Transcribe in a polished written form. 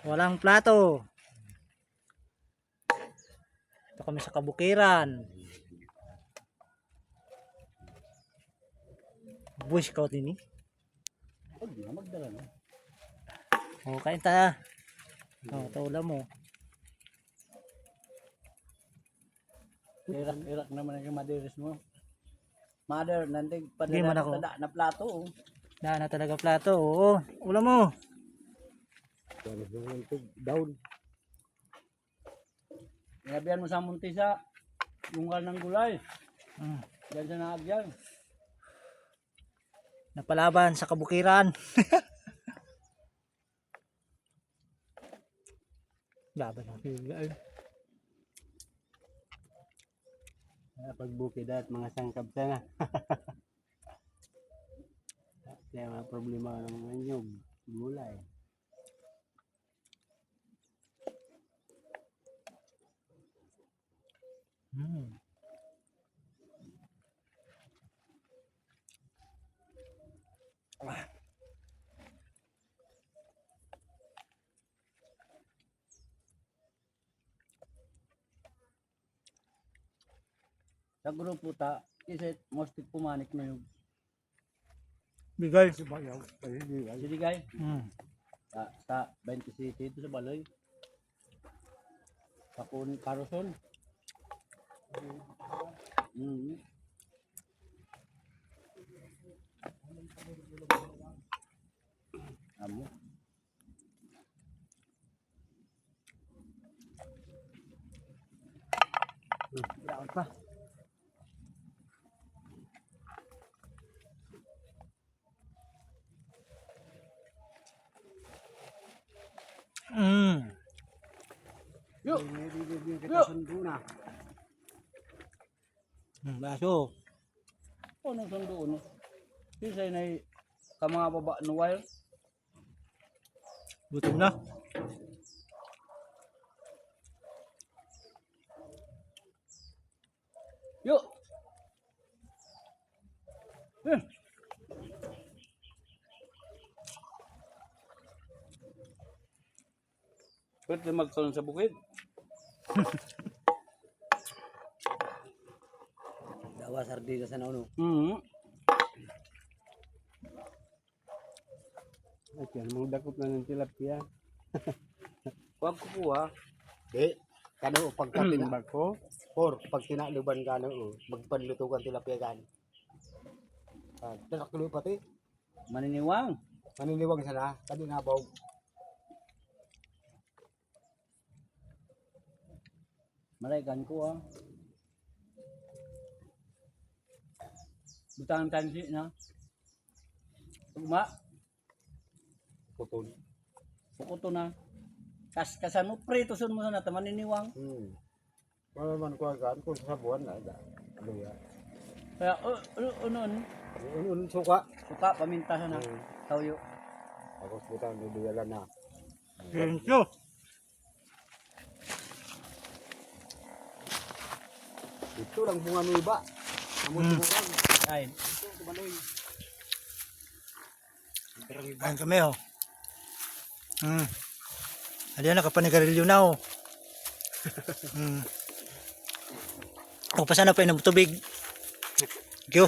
Walang plato. Ito kami sa kabukiran. Boy Scout ini. Magdala na. O, kain ta. O, taula mo. Irak naman ang madiris mo. Mother, nandig Hindi man padala ako. na plato. Oh. Daan na talaga plato. Oo, ulam mo. Down. Ngabihan mo sa Muntisa, lunggal ng gulay. Diyan sa naagyan. Napalaban sa kabukiran. Laban ng pigay. Pagbukid at mga sangkab sana. Kaya mga problema ng mga nyug, gulay. Sa grupo ta, isit, mostik pumanik na yung Bigay. siligay. Sa 20 city ito sa Baloy. Kapun Caroson. Amo. Dapat pa. Yuk. Baso. Ano sundo no? Kisay na ka mga baba no wire. Gutom na. Yuk. Pwede magkaroon sa bukid. Dawa sardina sa nauno. At yan, mga dakot na ng tilapia. Huwag ko po ha. Di, kano pagka tinabag ko, or pag tinaluban ka magpanlutugan tilapia gan. Tinaklo pati, Maniniwang. maniniwang sana, kadi nabaw. Malaikan ko ha. Butang tansi na. Tugma. Putol. Pukuto na. Kasan mo, prito sun mo sana, maniniwang. Wala man ko agad, kung sa buwan na, ano yan. Kaya, unon. Unun suka. Suka, paminta sana. Tawyo. Tapos butang duduyalan na. Thank you. Ito lang bunga ng iba. Namutubukan. Ay. Ito, kumanoy. Kain kami oh. Aliyan nakapanigarilyo na oh. O pa sana pa inom tubig. Thank you.